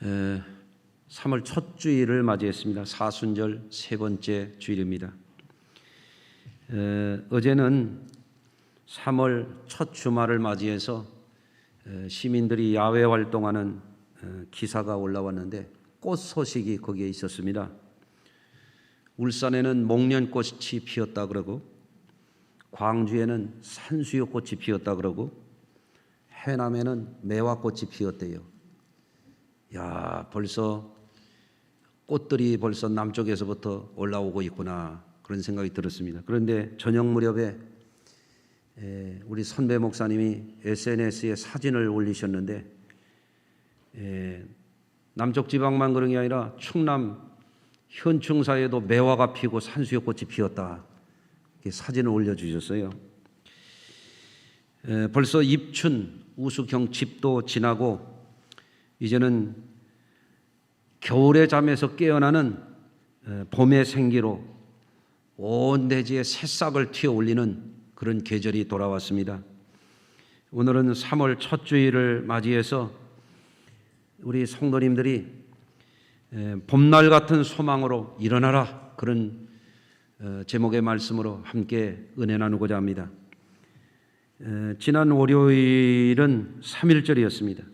3월 첫 주일을 맞이했습니다. 사순절 세 번째 주일입니다. 어제는 3월 첫 주말을 맞이해서 시민들이 야외 활동하는 기사가 올라왔는데 꽃 소식이 거기에 있었습니다. 울산에는 목련꽃이 피었다 그러고, 광주에는 산수유꽃이 피었다 그러고, 해남에는 매화꽃이 피었대요. 야, 벌써 꽃들이 벌써 남쪽에서부터 올라오고 있구나, 그런 생각이 들었습니다. 그런데 저녁 무렵에 우리 선배 목사님이 SNS에 사진을 올리셨는데, 남쪽 지방만 그런 게 아니라 충남 현충사에도 매화가 피고 산수유꽃이 피었다, 이렇게 사진을 올려주셨어요. 벌써 입춘 우수경 집도 지나고 이제는 겨울의 잠에서 깨어나는 봄의 생기로 온 대지에 새싹을 튀어 올리는 그런 계절이 돌아왔습니다. 오늘은 3월 첫 주일을 맞이해서 우리 성도님들이 봄날 같은 소망으로 일어나라, 그런 제목의 말씀으로 함께 은혜 나누고자 합니다. 지난 월요일은 3.1절이었습니다.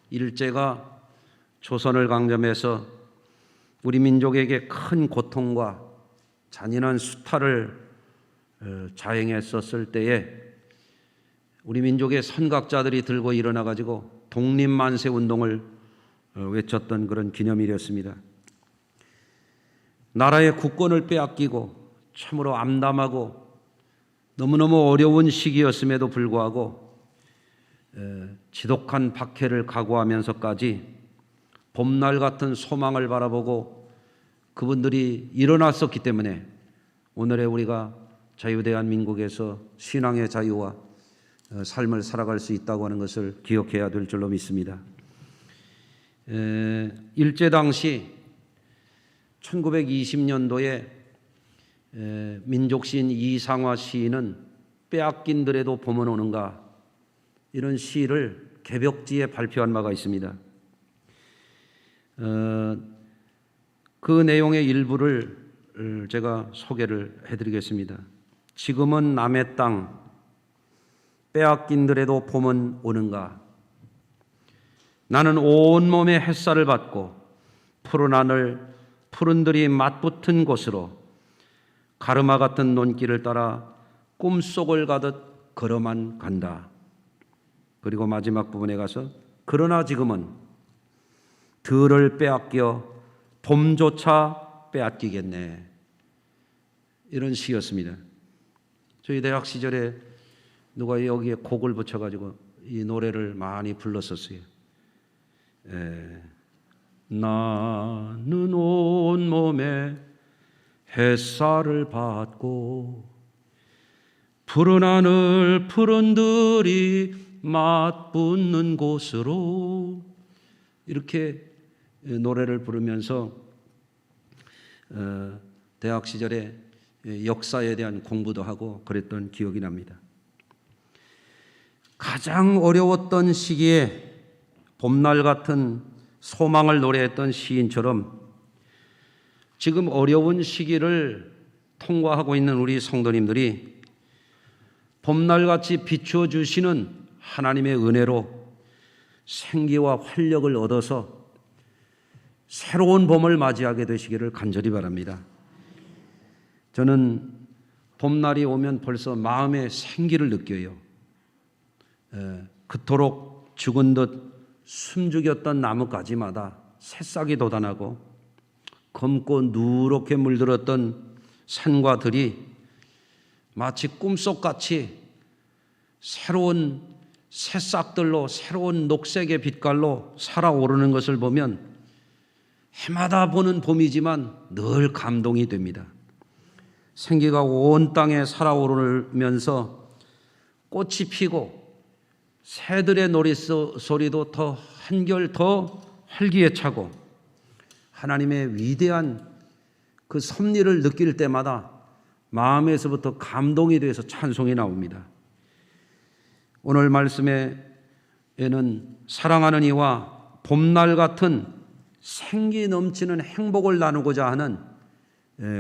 일제가 조선을 강점해서 우리 민족에게 큰 고통과 잔인한 수탈을 자행했었을 때에 우리 민족의 선각자들이 들고 일어나 가지고 독립만세 운동을 외쳤던 그런 기념일이었습니다. 나라의 국권을 빼앗기고 참으로 암담하고 너무너무 어려운 시기였음에도 불구하고 지독한 박해를 각오하면서까지 봄날 같은 소망을 바라보고 그분들이 일어났었기 때문에 오늘의 우리가 자유대한민국에서 신앙의 자유와 삶을 살아갈 수 있다고 하는 것을 기억해야 될 줄로 믿습니다. 일제 당시 1920년도에 민족시인 이상화 시인은 빼앗긴들에도 봄은 오는가, 이런 시를 개벽지에 발표한 바가 있습니다. 그 내용의 일부를 제가 소개를 해드리겠습니다. 지금은 남의 땅 빼앗긴들에도 봄은 오는가. 나는 온몸에 햇살을 받고 푸른 하늘, 푸른 들이 맞붙은 곳으로 가르마 같은 논길을 따라 꿈속을 가듯 걸어만 간다. 그리고 마지막 부분에 가서 그러나 지금은 들을 빼앗겨 봄조차 빼앗기겠네, 이런 시였습니다. 저희 대학 시절에 누가 여기에 곡을 붙여가지고 이 노래를 많이 불렀었어요. 나는 온몸에 햇살을 받고 푸른 하늘 푸른 들이 맞붙는 곳으로, 이렇게 노래를 부르면서 대학 시절에 역사에 대한 공부도 하고 그랬던 기억이 납니다. 가장 어려웠던 시기에 봄날 같은 소망을 노래했던 시인처럼 지금 어려운 시기를 통과하고 있는 우리 성도님들이 봄날같이 비추어 주시는 하나님의 은혜로 생기와 활력을 얻어서 새로운 봄을 맞이하게 되시기를 간절히 바랍니다. 저는 봄날이 오면 벌써 마음에 생기를 느껴요. 그토록 죽은 듯 숨죽였던 나뭇가지마다 새싹이 돋아나고 검고 누렇게 물들었던 산과 들이 마치 꿈속같이 새로운 새싹들로, 새로운 녹색의 빛깔로 살아오르는 것을 보면 해마다 보는 봄이지만 늘 감동이 됩니다. 생기가 온 땅에 살아오르면서 꽃이 피고 새들의 노랫소리도 더 한결 더 활기에 차고 하나님의 위대한 그 섭리를 느낄 때마다 마음에서부터 감동이 돼서 찬송이 나옵니다. 오늘 말씀에는 사랑하는 이와 봄날 같은 생기 넘치는 행복을 나누고자 하는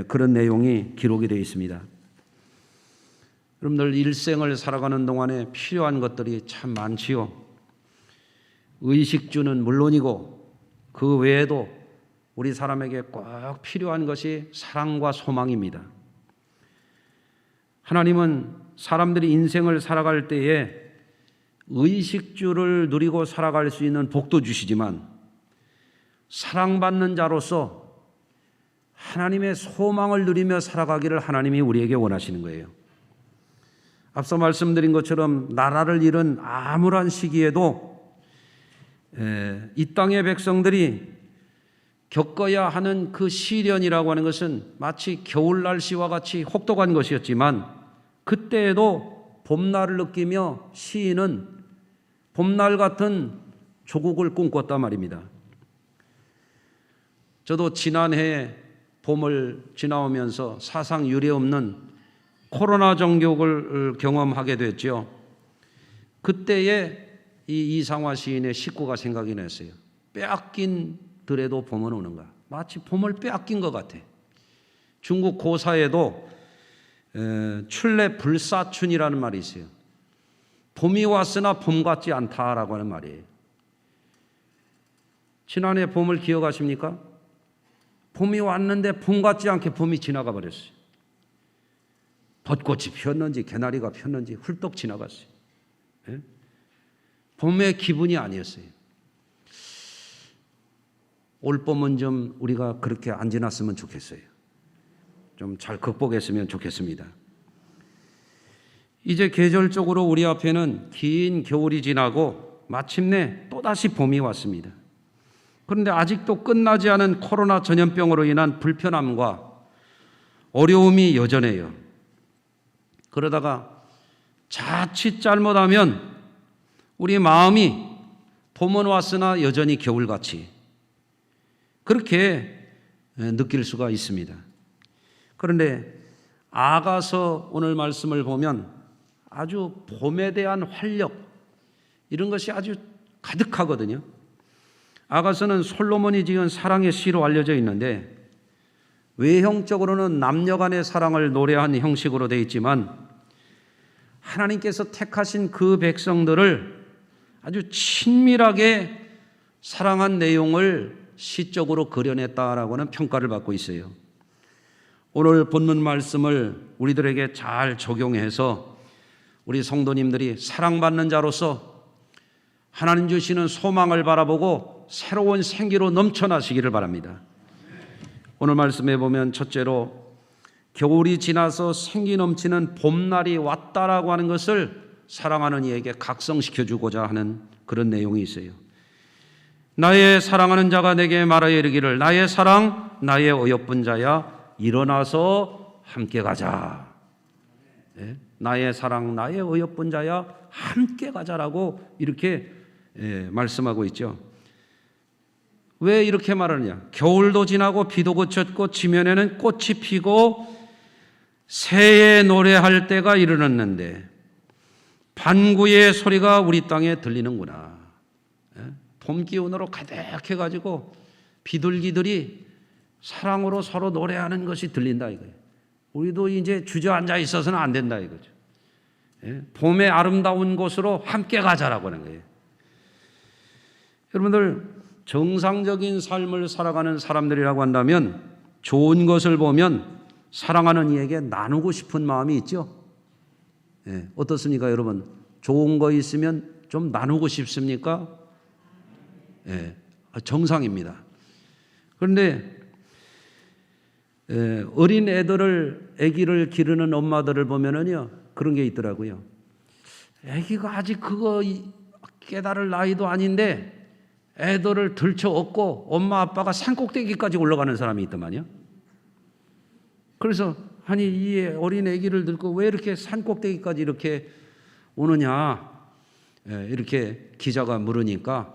그런 내용이 기록이 되어 있습니다. 여러분들 일생을 살아가는 동안에 필요한 것들이 참 많지요. 의식주는 물론이고 그 외에도 우리 사람에게 꼭 필요한 것이 사랑과 소망입니다. 하나님은 사람들이 인생을 살아갈 때에 의식주를 누리고 살아갈 수 있는 복도 주시지만 사랑받는 자로서 하나님의 소망을 누리며 살아가기를 하나님이 우리에게 원하시는 거예요. 앞서 말씀드린 것처럼 나라를 잃은 암울한 시기에도 이 땅의 백성들이 겪어야 하는 그 시련이라고 하는 것은 마치 겨울 날씨와 같이 혹독한 것이었지만 그때에도 봄날을 느끼며 시인은 봄날 같은 조국을 꿈꿨단 말입니다. 저도 지난해 봄을 지나오면서 사상 유례없는 코로나 정격을 경험하게 됐죠. 그때에 이 이상화 시인의 식구가 생각이 났어요. 빼앗긴 들에도 봄은 오는가. 마치 봄을 빼앗긴 것 같아. 중국 고사에도 출래 불사춘이라는 말이 있어요. 봄이 왔으나 봄 같지 않다라고 하는 말이에요. 지난해 봄을 기억하십니까? 봄이 왔는데 봄 같지 않게 봄이 지나가 버렸어요. 벚꽃이 피었는지 개나리가 피었는지 훌떡 지나갔어요. 예? 봄의 기분이 아니었어요. 올 봄은 좀 우리가 그렇게 안 지났으면 좋겠어요. 좀 잘 극복했으면 좋겠습니다. 이제 계절적으로 우리 앞에는 긴 겨울이 지나고 마침내 또다시 봄이 왔습니다. 그런데 아직도 끝나지 않은 코로나 전염병으로 인한 불편함과 어려움이 여전해요. 그러다가 자칫 잘못하면 우리 마음이 봄은 왔으나 여전히 겨울같이 그렇게 느낄 수가 있습니다. 그런데 아가서 오늘 말씀을 보면 아주 봄에 대한 활력 이런 것이 아주 가득하거든요. 아가서는 솔로몬이 지은 사랑의 시로 알려져 있는데 외형적으로는 남녀 간의 사랑을 노래한 형식으로 되어 있지만 하나님께서 택하신 그 백성들을 아주 친밀하게 사랑한 내용을 시적으로 그려냈다라고 하는 평가를 받고 있어요. 오늘 본문 말씀을 우리들에게 잘 적용해서 우리 성도님들이 사랑받는 자로서 하나님 주시는 소망을 바라보고 새로운 생기로 넘쳐나시기를 바랍니다. 오늘 말씀에 보면 첫째로 겨울이 지나서 생기 넘치는 봄날이 왔다라고 하는 것을 사랑하는 이에게 각성시켜주고자 하는 그런 내용이 있어요. 나의 사랑하는 자가 내게 말하여 이르기를 나의 사랑 나의 어여쁜 자야 일어나서 함께 가자. 네? 나의 사랑 나의 어여쁜 자야 함께 가자라고 이렇게 말씀하고 있죠. 왜 이렇게 말하느냐? 겨울도 지나고 비도 그쳤고 지면에는 꽃이 피고 새해 노래할 때가 이르렀는데 반구의 소리가 우리 땅에 들리는구나. 봄 기운으로 가득해가지고 비둘기들이 사랑으로 서로 노래하는 것이 들린다 이거예요. 우리도 이제 주저앉아 있어서는 안 된다 이거죠. 봄의 아름다운 곳으로 함께 가자라고 하는 거예요. 여러분들 정상적인 삶을 살아가는 사람들이라고 한다면 좋은 것을 보면 사랑하는 이에게 나누고 싶은 마음이 있죠. 어떻습니까 여러분? 좋은 거 있으면 좀 나누고 싶습니까? 정상입니다. 그런데 어린 아기를 기르는 엄마들을 보면은요 그런 게 있더라고요. 아기가 아직 그거 깨달을 나이도 아닌데 애들을 들쳐 업고 엄마 아빠가 산꼭대기까지 올라가는 사람이 있더만요. 그래서 아니 이 어린 아기를 들고 왜 이렇게 산꼭대기까지 이렇게 오느냐 이렇게 기자가 물으니까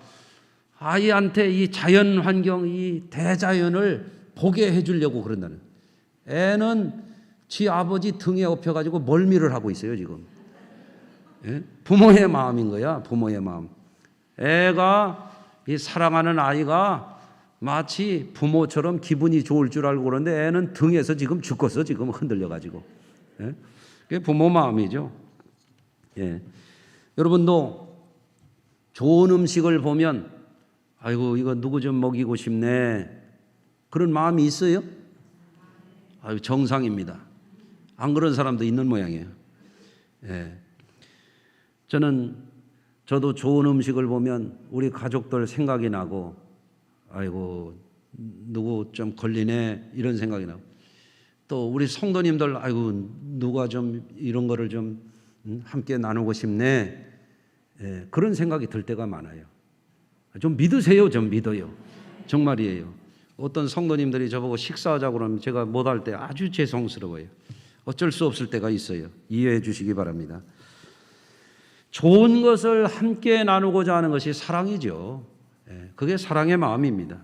아이한테 이 자연 환경 이 대자연을 보게 해주려고 그런다는. 애는 지 아버지 등에 업혀가지고 멀미를 하고 있어요 지금. 부모의 마음인 거야. 부모의 마음. 애가 이 사랑하는 아이가 마치 부모처럼 기분이 좋을 줄 알고 그러는데 애는 등에서 지금 죽겠어. 지금 흔들려가지고. 예? 그게 부모 마음이죠. 예. 여러분도 좋은 음식을 보면 아이고 이거 누구 좀 먹이고 싶네 그런 마음이 있어요? 아유 정상입니다. 안 그런 사람도 있는 모양이에요. 예. 저도 좋은 음식을 보면 우리 가족들 생각이 나고 아이고 누구 좀 걸리네 이런 생각이 나고 또 우리 성도님들 아이고 누가 좀 이런 거를 좀 함께 나누고 싶네. 예. 그런 생각이 들 때가 많아요. 좀 믿으세요. 좀 믿어요. 정말이에요. 어떤 성도님들이 저보고 식사하자고 그러면 제가 못할 때 아주 죄송스러워요. 어쩔 수 없을 때가 있어요. 이해해 주시기 바랍니다. 좋은 것을 함께 나누고자 하는 것이 사랑이죠. 그게 사랑의 마음입니다.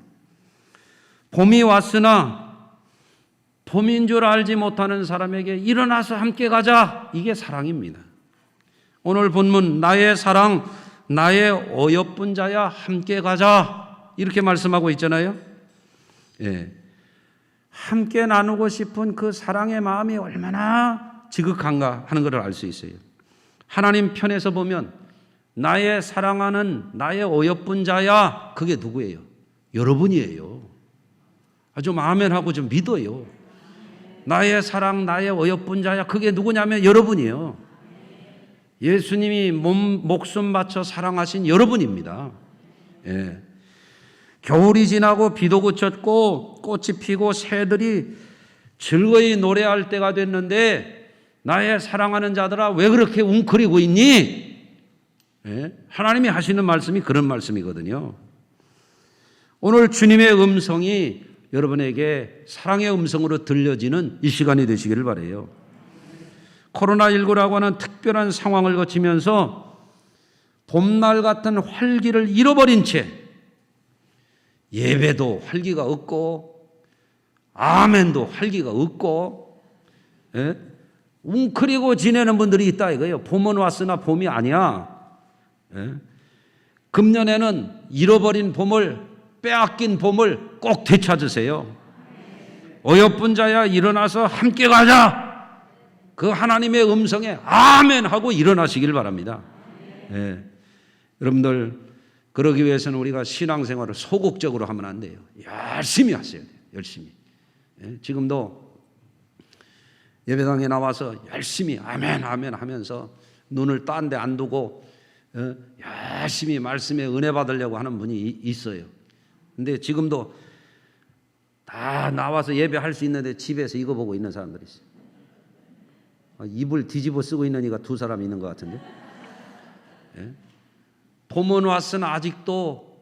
봄이 왔으나 봄인 줄 알지 못하는 사람에게 일어나서 함께 가자. 이게 사랑입니다. 오늘 본문 나의 사랑 나의 어여쁜 자야 함께 가자 이렇게 말씀하고 있잖아요. 예. 함께 나누고 싶은 그 사랑의 마음이 얼마나 지극한가 하는 것을 알 수 있어요. 하나님 편에서 보면 나의 사랑하는 나의 어여쁜 자야 그게 누구예요? 여러분이에요. 좀 아멘하고 좀 믿어요. 나의 사랑 나의 어여쁜 자야 그게 누구냐면 여러분이에요. 예수님이 목숨 바쳐 사랑하신 여러분입니다. 예. 겨울이 지나고 비도 그쳤고 꽃이 피고 새들이 즐거이 노래할 때가 됐는데 나의 사랑하는 자들아 왜 그렇게 웅크리고 있니? 예. 하나님이 하시는 말씀이 그런 말씀이거든요. 오늘 주님의 음성이 여러분에게 사랑의 음성으로 들려지는 이 시간이 되시기를 바라요. 코로나19라고 하는 특별한 상황을 거치면서 봄날 같은 활기를 잃어버린 채 예배도 활기가 없고 아멘도 활기가 없고 예? 웅크리고 지내는 분들이 있다 이거예요. 봄은 왔으나 봄이 아니야. 예? 금년에는 잃어버린 봄을 빼앗긴 봄을 꼭 되찾으세요. 어여쁜 자야 일어나서 함께 가자. 그 하나님의 음성에 아멘 하고 일어나시길 바랍니다. 예. 여러분들 그러기 위해서는 우리가 신앙생활을 소극적으로 하면 안 돼요. 열심히 하셔야 돼요. 열심히. 예. 지금도 예배당에 나와서 열심히 아멘 아멘 하면서 눈을 딴 데 안 두고 열심히 말씀에 은혜 받으려고 하는 분이 있어요. 근데 지금도 다 나와서 예배할 수 있는데 집에서 이거 보고 있는 사람들이 있어요. 입을 뒤집어 쓰고 있는 이가 두 사람 있는 것 같은데. 예? 봄은 왔으나 아직도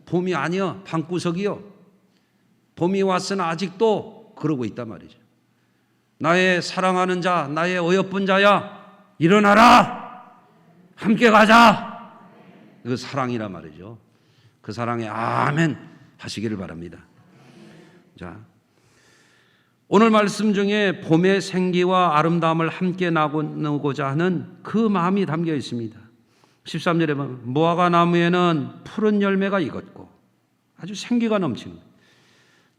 봄이 아니여 방구석이요. 봄이 왔으나 아직도 그러고 있단 말이죠. 나의 사랑하는 자 나의 어여쁜 자야 일어나라 함께 가자. 그 사랑이란 말이죠. 그 사랑에 아멘 하시기를 바랍니다. 자, 오늘 말씀 중에 봄의 생기와 아름다움을 함께 나누고자 하는 그 마음이 담겨 있습니다. 13절에 보면 무화과 나무에는 푸른 열매가 익었고 아주 생기가 넘치는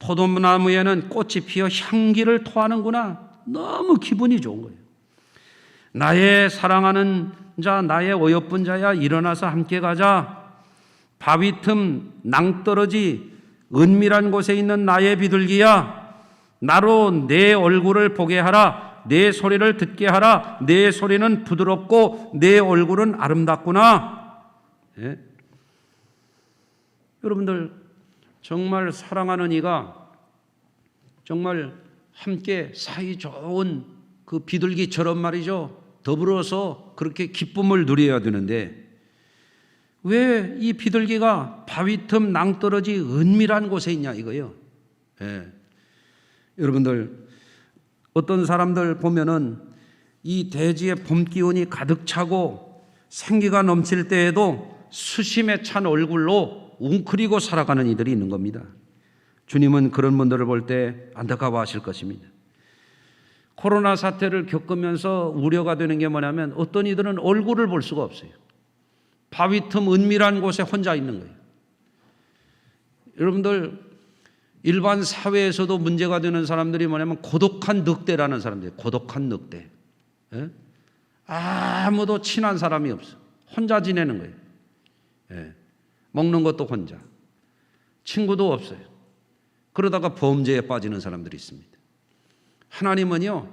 포도나무에는 꽃이 피어 향기를 토하는구나. 너무 기분이 좋은 거예요. 나의 사랑하는 자 나의 어여쁜 자야 일어나서 함께 가자. 바위 틈 낭떠러지 은밀한 곳에 있는 나의 비둘기야 나로 내 얼굴을 보게 하라. 내 소리를 듣게 하라. 내 소리는 부드럽고 내 얼굴은 아름답구나. 예? 여러분들 정말 사랑하는 이가 정말 함께 사이 좋은 그 비둘기처럼 말이죠. 더불어서 그렇게 기쁨을 누려야 되는데 왜 이 비둘기가 바위 틈 낭떠러지 은밀한 곳에 있냐 이거예요. 예. 여러분들 어떤 사람들 보면은 이 대지에 봄 기운이 가득 차고 생기가 넘칠 때에도 수심에 찬 얼굴로 웅크리고 살아가는 이들이 있는 겁니다. 주님은 그런 분들을 볼 때 안타까워하실 것입니다. 코로나 사태를 겪으면서 우려가 되는 게 뭐냐면 어떤 이들은 얼굴을 볼 수가 없어요. 바위 틈 은밀한 곳에 혼자 있는 거예요. 여러분들 일반 사회에서도 문제가 되는 사람들이 뭐냐면 고독한 늑대라는 사람들이에요. 고독한 늑대. 예? 아무도 친한 사람이 없어. 혼자 지내는 거예요. 예. 먹는 것도 혼자. 친구도 없어요. 그러다가 범죄에 빠지는 사람들이 있습니다. 하나님은요,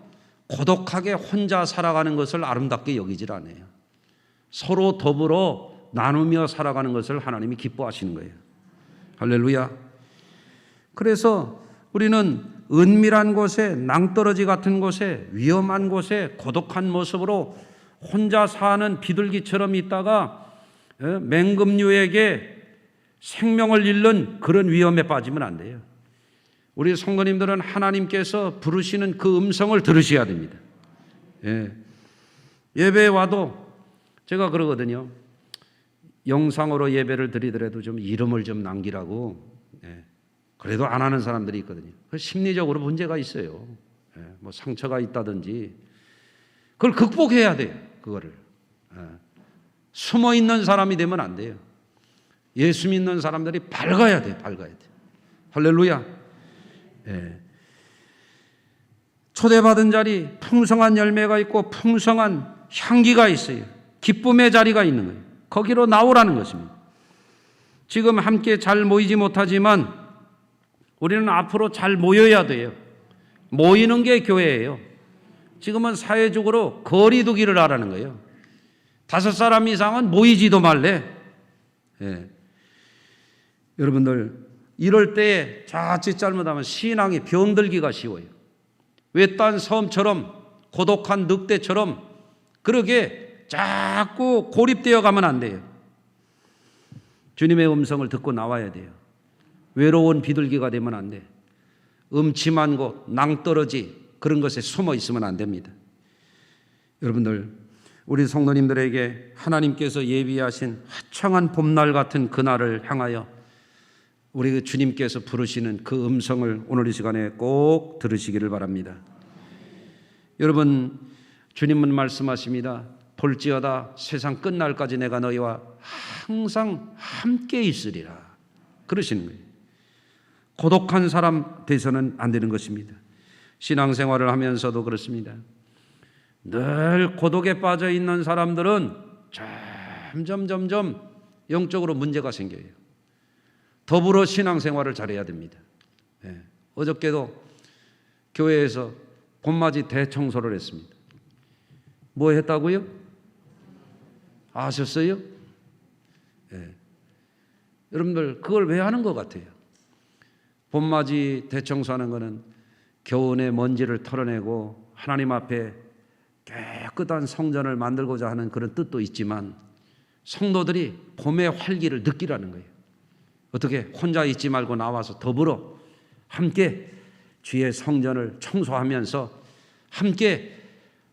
고독하게 혼자 살아가는 것을 아름답게 여기질 않아요. 서로 더불어 나누며 살아가는 것을 하나님이 기뻐하시는 거예요. 할렐루야. 그래서 우리는 은밀한 곳에, 낭떠러지 같은 곳에, 위험한 곳에 고독한 모습으로 혼자 사는 비둘기처럼 있다가 맹금류에게 생명을 잃는 그런 위험에 빠지면 안 돼요. 우리 성도님들은 하나님께서 부르시는 그 음성을 들으셔야 됩니다. 예배에 와도 제가 그러거든요. 영상으로 예배를 드리더라도 좀 이름을 좀 남기라고. 그래도 안 하는 사람들이 있거든요. 심리적으로 문제가 있어요. 뭐 상처가 있다든지 그걸 극복해야 돼요. 그거를 숨어 있는 사람이 되면 안 돼요. 예수 믿는 사람들이 밝아야 돼요. 밝아야 돼요. 할렐루야. 초대받은 자리 풍성한 열매가 있고 풍성한 향기가 있어요. 기쁨의 자리가 있는 거예요. 거기로 나오라는 것입니다. 지금 함께 잘 모이지 못하지만 우리는 앞으로 잘 모여야 돼요. 모이는 게 교회예요. 지금은 사회적으로 거리 두기를 하라는 거예요. 5사람 이상은 모이지도 말래. 여러분들 이럴 때에 자칫 잘못하면 신앙이 병들기가 쉬워요. 외딴 섬처럼 고독한 늑대처럼 그러게 자꾸 고립되어 가면 안 돼요. 주님의 음성을 듣고 나와야 돼요. 외로운 비둘기가 되면 안 돼. 음침한 곳, 낭떠러지 그런 것에 숨어 있으면 안 됩니다. 여러분들, 우리 성도님들에게 하나님께서 예비하신 화창한 봄날 같은 그날을 향하여 우리 주님께서 부르시는 그 음성을 오늘 이 시간에 꼭 들으시기를 바랍니다. 여러분, 주님은 말씀하십니다. 볼지어다 세상 끝날까지 내가 너희와 항상 함께 있으리라. 그러시는 거예요. 고독한 사람 돼서는 안 되는 것입니다. 신앙생활을 하면서도 그렇습니다. 늘 고독에 빠져 있는 사람들은 점점 영적으로 문제가 생겨요. 더불어 신앙생활을 잘해야 됩니다. 어저께도 교회에서 봄맞이 대청소를 했습니다. 뭐 했다고요? 아셨어요? 여러분들 그걸 왜 하는 것 같아요? 봄맞이 대청소하는 것은 겨우내 먼지를 털어내고 하나님 앞에 깨끗한 성전을 만들고자 하는 그런 뜻도 있지만 성도들이 봄의 활기를 느끼라는 거예요. 어떻게 혼자 있지 말고 나와서 더불어 함께 주의 성전을 청소하면서 함께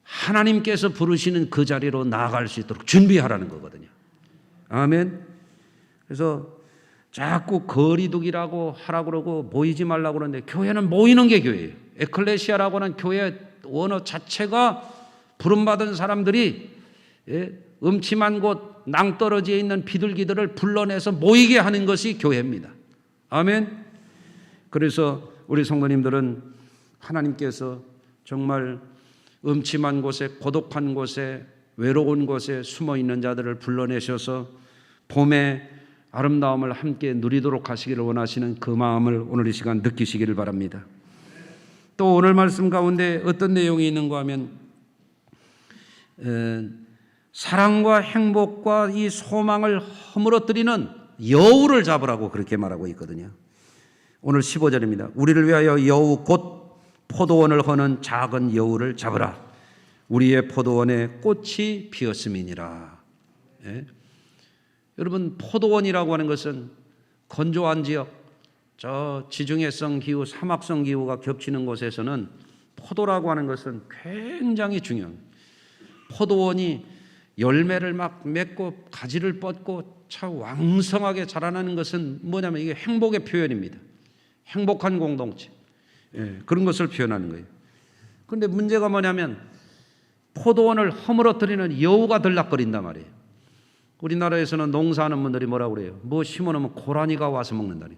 하나님께서 부르시는 그 자리로 나아갈 수 있도록 준비하라는 거거든요. 아멘. 그래서 자꾸 거리두기라고 하라고 그러고 모이지 말라고 그러는데 교회는 모이는 게 교회예요. 에클레시아라고 하는 교회 원어 자체가 부름받은 사람들이 음침한 곳 낭떠러지에 있는 비둘기들을 불러내서 모이게 하는 것이 교회입니다. 아멘. 그래서 우리 성도님들은 하나님께서 정말 음침한 곳에 고독한 곳에 외로운 곳에 숨어 있는 자들을 불러내셔서 봄의 아름다움을 함께 누리도록 하시기를 원하시는 그 마음을 오늘 이 시간 느끼시기를 바랍니다. 또 오늘 말씀 가운데 어떤 내용이 있는가 하면 사랑과 행복과 이 소망을 허물어뜨리는 여우를 잡으라고 그렇게 말하고 있거든요. 오늘 15절입니다. 우리를 위하여 여우 곧 포도원을 허는 작은 여우를 잡으라. 우리의 포도원에 꽃이 피었음이니라. 여러분, 포도원이라고 하는 것은 건조한 지역, 저 지중해성 기후, 사막성 기후가 겹치는 곳에서는 포도라고 하는 것은 굉장히 중요합니다. 포도원이 열매를 막 맺고 가지를 뻗고 참 왕성하게 자라나는 것은 뭐냐면 이게 행복의 표현입니다. 행복한 공동체, 그런 것을 표현하는 거예요. 그런데 문제가 뭐냐면 포도원을 허물어뜨리는 여우가 들락거린단 말이에요. 우리나라에서는 농사하는 분들이 뭐라고 그래요? 뭐 심어놓으면 고라니가 와서 먹는다니.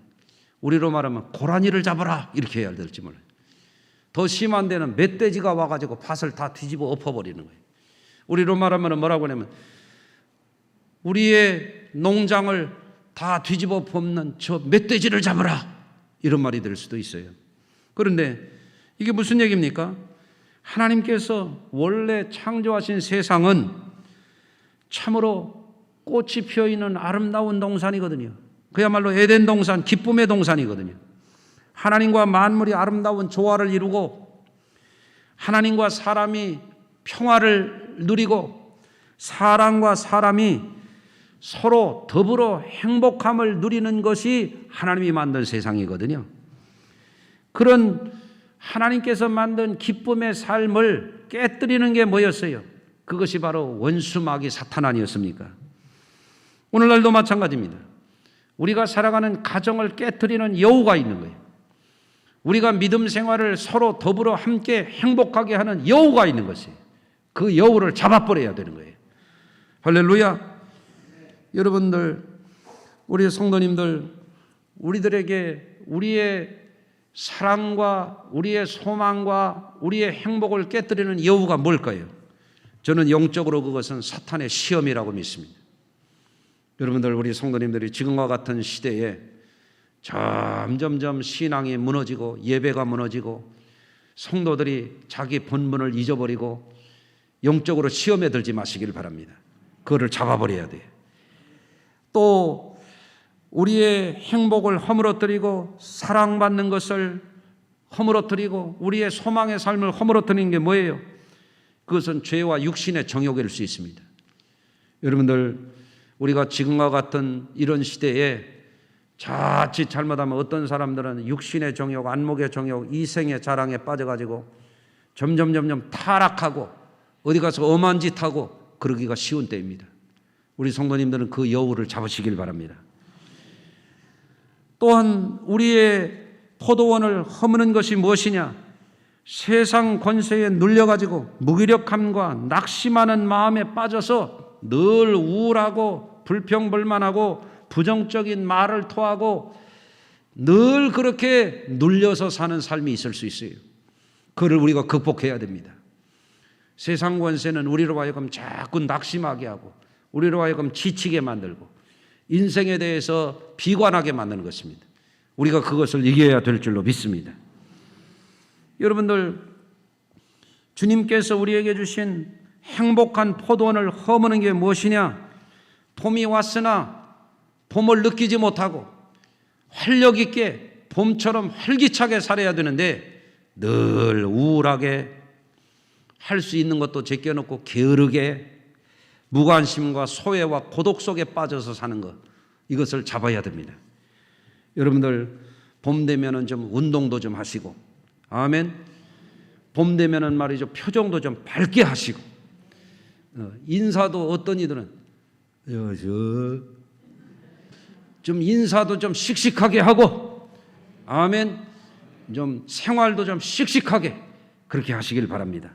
우리로 말하면 고라니를 잡아라 이렇게 해야 될지 몰라요. 더 심한 데는 멧돼지가 와가지고 밭을 다 뒤집어 엎어버리는 거예요. 우리로 말하면 뭐라고 하냐면 우리의 농장을 다 뒤집어 엎는 저 멧돼지를 잡아라 이런 말이 될 수도 있어요. 그런데 이게 무슨 얘기입니까? 하나님께서 원래 창조하신 세상은 참으로 꽃이 피어있는 아름다운 동산이거든요. 그야말로 에덴 동산, 기쁨의 동산이거든요. 하나님과 만물이 아름다운 조화를 이루고 하나님과 사람이 평화를 누리고 사람과 사람이 서로 더불어 행복함을 누리는 것이 하나님이 만든 세상이거든요. 그런 하나님께서 만든 기쁨의 삶을 깨뜨리는 게 뭐였어요? 그것이 바로 원수마귀 사탄 아니었습니까? 오늘날도 마찬가지입니다. 우리가 살아가는 가정을 깨뜨리는 여우가 있는 거예요. 우리가 믿음 생활을 서로 더불어 함께 행복하게 하는 여우가 있는 것이에요. 그 여우를 잡아버려야 되는 거예요. 할렐루야. 여러분들, 우리 성도님들, 우리들에게 우리의 사랑과 우리의 소망과 우리의 행복을 깨뜨리는 여우가 뭘까요? 저는 영적으로 그것은 사탄의 시험이라고 믿습니다. 여러분들, 우리 성도님들이 지금과 같은 시대에 점점점 신앙이 무너지고 예배가 무너지고 성도들이 자기 본분을 잊어버리고 영적으로 시험에 들지 마시길 바랍니다. 그거를 잡아버려야 돼요. 또 우리의 행복을 허물어뜨리고 사랑받는 것을 허물어뜨리고 우리의 소망의 삶을 허물어뜨리는 게 뭐예요? 그것은 죄와 육신의 정욕일 수 있습니다. 여러분들, 우리가 지금과 같은 이런 시대에 자칫 잘못하면 어떤 사람들은 육신의 정욕, 안목의 정욕, 이생의 자랑에 빠져가지고 점점 타락하고 어디 가서 엄한 짓 하고 그러기가 쉬운 때입니다. 우리 성도님들은 그 여우를 잡으시길 바랍니다. 또한 우리의 포도원을 허무는 것이 무엇이냐? 세상 권세에 눌려가지고 무기력함과 낙심하는 마음에 빠져서 늘 우울하고 불평불만하고 부정적인 말을 토하고 늘 그렇게 눌려서 사는 삶이 있을 수 있어요. 그걸 우리가 극복해야 됩니다. 세상 권세는 우리로 하여금 자꾸 낙심하게 하고 우리로 하여금 지치게 만들고 인생에 대해서 비관하게 만드는 것입니다. 우리가 그것을 이겨야 될 줄로 믿습니다. 여러분들, 주님께서 우리에게 주신 행복한 포도원을 허무는 게 무엇이냐? 봄이 왔으나 봄을 느끼지 못하고 활력 있게 봄처럼 활기차게 살아야 되는데 늘 우울하게 할 수 있는 것도 제껴놓고 게으르게 무관심과 소외와 고독 속에 빠져서 사는 것, 이것을 잡아야 됩니다. 여러분들, 봄 되면은 좀 운동도 좀 하시고, 아멘. 봄 되면은 말이죠, 표정도 좀 밝게 하시고, 인사도 어떤 이들은 좀 인사도 좀 씩씩하게 하고, 아멘. 좀 생활도 좀 씩씩하게 그렇게 하시길 바랍니다.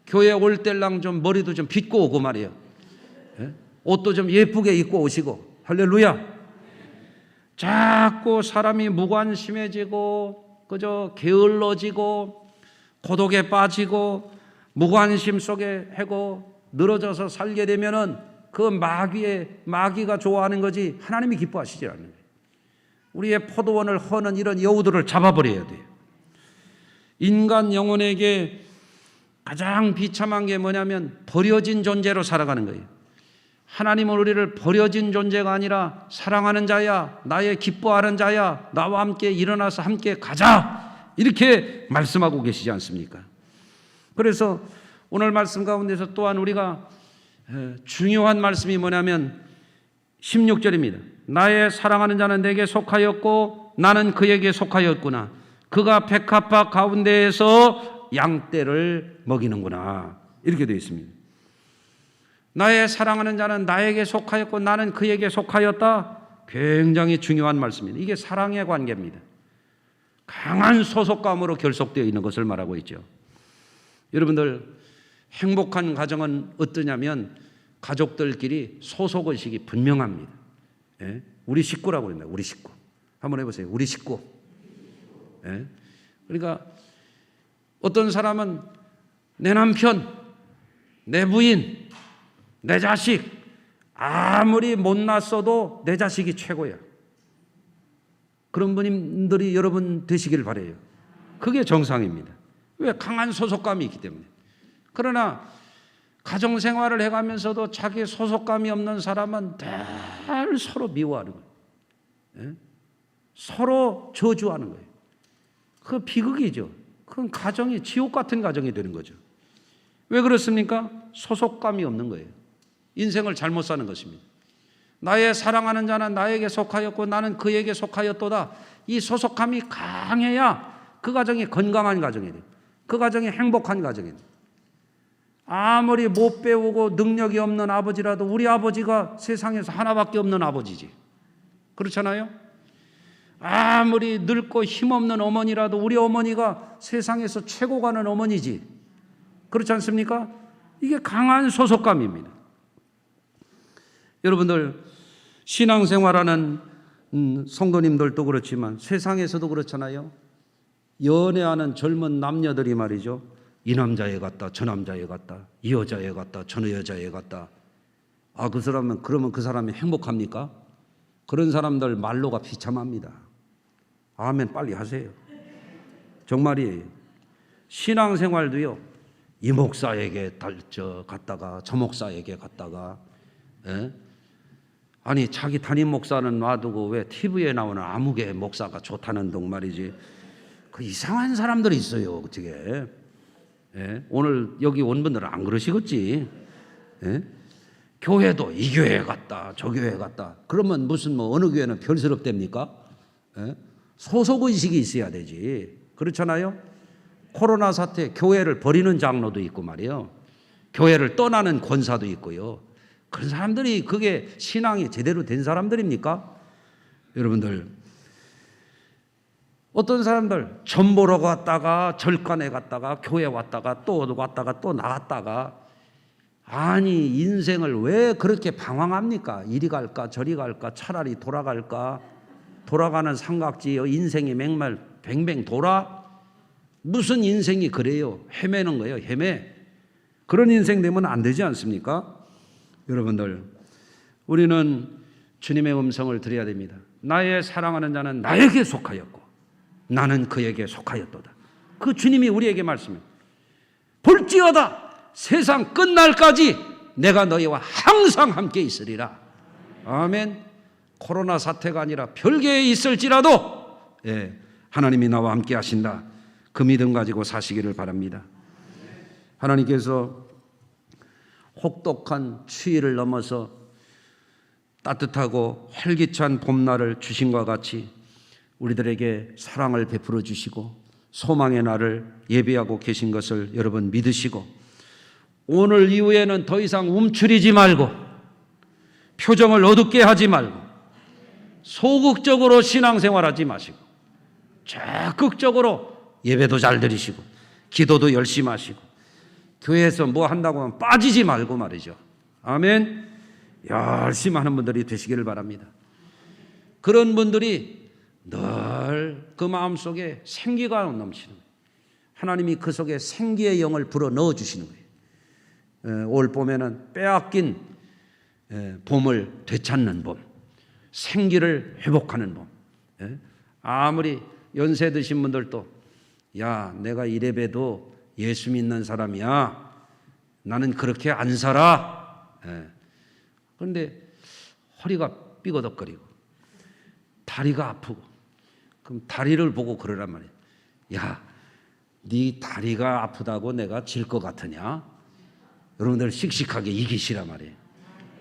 교회 올 때랑 좀 머리도 좀 빗고 오고 말이에요. 옷도 좀 예쁘게 입고 오시고, 할렐루야. 자꾸 사람이 무관심해지고 그저 게을러지고 고독에 빠지고 무관심 속에 하고 늘어져서 살게 되면은 그 마귀가 좋아하는 거지 하나님이 기뻐하시지 않는 거예요. 우리의 포도원을 허는 이런 여우들을 잡아버려야 돼요. 인간 영혼에게 가장 비참한 게 뭐냐면 버려진 존재로 살아가는 거예요. 하나님은 우리를 버려진 존재가 아니라 사랑하는 자야, 나의 기뻐하는 자야, 나와 함께 일어나서 함께 가자, 이렇게 말씀하고 계시지 않습니까? 그래서 오늘 말씀 가운데서 또한 우리가 중요한 말씀이 뭐냐면 16절입니다. 나의 사랑하는 자는 내게 속하였고 나는 그에게 속하였구나. 그가 백합화 가운데에서 양떼를 먹이는구나. 이렇게 되어 있습니다. 나의 사랑하는 자는 나에게 속하였고 나는 그에게 속하였다. 굉장히 중요한 말씀입니다. 이게 사랑의 관계입니다. 강한 소속감으로 결속되어 있는 것을 말하고 있죠. 여러분들, 행복한 가정은 어떠냐면 가족들끼리 소속의식이 분명합니다. 예? 우리 식구라고 합니다. 우리 식구. 한번 해보세요. 우리 식구. 예? 그러니까 어떤 사람은 내 남편, 내 부인, 내 자식, 아무리 못났어도 내 자식이 최고야. 그런 분들이 여러분 되시길 바라요. 그게 정상입니다. 왜? 강한 소속감이 있기 때문에. 그러나 가정생활을 해가면서도 자기 소속감이 없는 사람은 늘 서로 미워하는 거예요. 예? 서로 저주하는 거예요. 그 비극이죠. 그건 가정이 지옥 같은 가정이 되는 거죠. 왜 그렇습니까? 소속감이 없는 거예요. 인생을 잘못 사는 것입니다. 나의 사랑하는 자는 나에게 속하였고 나는 그에게 속하였도다. 이 소속감이 강해야 그 가정이 건강한 가정이 돼요. 그 가정이 행복한 가정이 돼요. 아무리 못 배우고 능력이 없는 아버지라도 우리 아버지가 세상에서 하나밖에 없는 아버지지. 그렇잖아요? 아무리 늙고 힘없는 어머니라도 우리 어머니가 세상에서 최고 가는 어머니지. 그렇지 않습니까? 이게 강한 소속감입니다. 여러분들 신앙생활하는 성도님들도 그렇지만 세상에서도 그렇잖아요. 연애하는 젊은 남녀들이 말이죠. 이 남자애 같다, 저 남자애 같다, 이 여자애 같다, 저 여자애 같다. 아, 그 사람은 그러면 그 사람이 행복합니까? 그런 사람들 말로가 비참합니다. 아멘 빨리 하세요. 정말이에요. 신앙생활도요. 이 목사에게 갔다가 저 목사에게 갔다가 예? 아니 자기 담임 목사는 놔두고 왜 TV에 나오는 아무개 목사가 좋다는 둥 말이지. 그 이상한 사람들이 있어요. 어떻게 예? 오늘 여기 온 분들은 안 그러시겠지. 예? 교회도 이 교회 갔다 저 교회 갔다 그러면 무슨 뭐 어느 교회는 별스럽답니까? 예? 소속의식이 있어야 되지. 그렇잖아요. 코로나 사태 교회를 버리는 장로도 있고 말이에요. 교회를 떠나는 권사도 있고요. 그런 사람들이 그게 신앙이 제대로 된 사람들입니까? 여러분들 어떤 사람들 전 보러 갔다가 절간에 갔다가 교회 왔다가 또 나갔다가 아니 인생을 왜 그렇게 방황합니까? 이리 갈까 저리 갈까 차라리 돌아갈까? 돌아가는 삼각지요. 인생이 맹말 뱅뱅 돌아? 무슨 인생이 그래요? 헤매는 거예요. 헤매. 그런 인생 되면 안 되지 않습니까? 여러분들 우리는 주님의 음성을 들어야 됩니다. 나의 사랑하는 자는 나에게 속하였고 나는 그에게 속하였도다. 그 주님이 우리에게 말씀해요. 볼지어다 세상 끝날까지 내가 너희와 항상 함께 있으리라. 아멘. 코로나 사태가 아니라 별개에 있을지라도 예, 하나님이 나와 함께 하신다. 그 믿음 가지고 사시기를 바랍니다. 하나님께서 혹독한 추위를 넘어서 따뜻하고 활기찬 봄날을 주신과 같이 우리들에게 사랑을 베풀어 주시고 소망의 날을 예비하고 계신 것을 여러분 믿으시고 오늘 이후에는 더 이상 움츠리지 말고 표정을 어둡게 하지 말고 소극적으로 신앙생활하지 마시고 적극적으로 예배도 잘 드리시고 기도도 열심히 하시고 교회에서 뭐 한다고 하면 빠지지 말고 말이죠. 아멘. 열심히 하는 분들이 되시기를 바랍니다. 그런 분들이 늘 그 마음속에 생기가 넘치는 거예요. 하나님이 그 속에 생기의 영을 불어 넣어주시는 거예요. 올 봄에는 빼앗긴 봄을 되찾는 봄, 생기를 회복하는 봄. 아무리 연세 드신 분들도 야 내가 이래봬도 예수 믿는 사람이야. 나는 그렇게 안 살아. 그런데 허리가 삐거덕거리고 다리가 아프고 그럼 다리를 보고 그러란 말이야. 야, 네 다리가 아프다고 내가 질 것 같으냐? 여러분들 씩씩하게 이기시란 말이에요.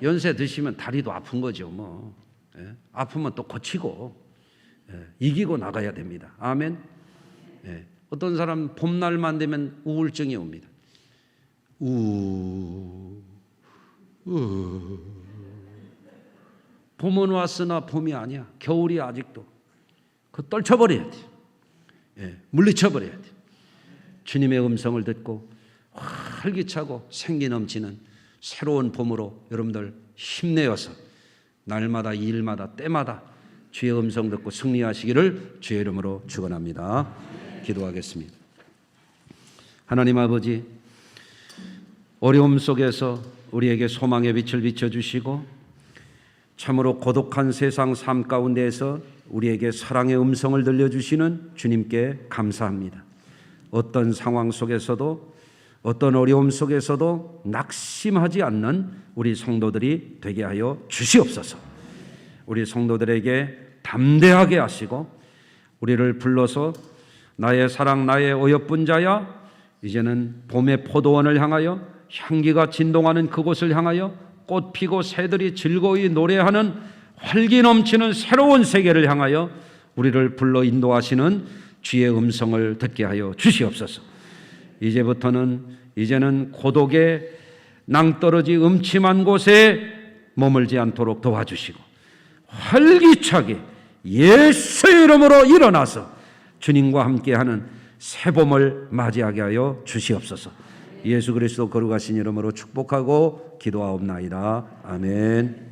연세 드시면 다리도 아픈 거죠. 뭐 아프면 또 고치고 이기고 나가야 됩니다. 아멘. 어떤 사람 봄날만 되면 우울증이 옵니다. 봄은 왔으나 봄이 아니야. 겨울이 아직도. 그거 떨쳐버려야 돼. 물리쳐버려야 돼. 주님의 음성을 듣고 활기차고 생기 넘치는 새로운 봄으로 여러분들 힘내어서 날마다 일마다 때마다 주의 음성 듣고 승리하시기를 주의 이름으로 축원합니다. 기도하겠습니다. 하나님 아버지, 어려움 속에서 우리에게 소망의 빛을 비춰주시고 참으로 고독한 세상 삶 가운데에서 우리에게 사랑의 음성을 들려주시는 주님께 감사합니다. 어떤 상황 속에서도 어떤 어려움 속에서도 낙심하지 않는 우리 성도들이 되게 하여 주시옵소서. 우리 성도들에게 담대하게 하시고 우리를 불러서 나의 사랑 나의 어여쁜 자야, 이제는 봄의 포도원을 향하여 향기가 진동하는 그곳을 향하여 꽃 피고 새들이 즐거이 노래하는 활기 넘치는 새로운 세계를 향하여 우리를 불러 인도하시는 주의 음성을 듣게 하여 주시옵소서. 이제는 고독의 낭떠러지 음침한 곳에 머물지 않도록 도와주시고 활기차게 예수의 이름으로 일어나서 주님과 함께하는 새봄을 맞이하게 하여 주시옵소서. 예수 그리스도 거룩하신 이름으로 축복하고 기도하옵나이다. 아멘.